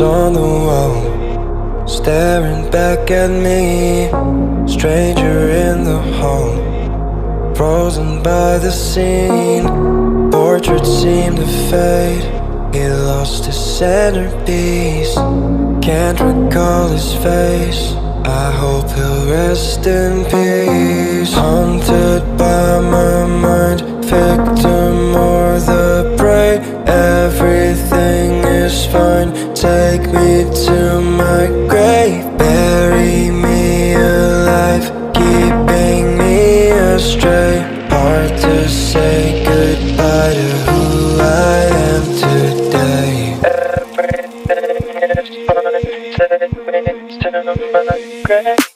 on the wall, staring back at me. Stranger in the hall, frozen by the scene. Portrait seemed to fade, he lost his centerpiece. Can't recall his face, I hope he'll rest in peace. Haunted by my mind, victim or the prey. Everything is fine, take me to my grave. Bury me alive, keeping me astray. Hard to say goodbye to who I am today. Everything is fine, take me to my grave.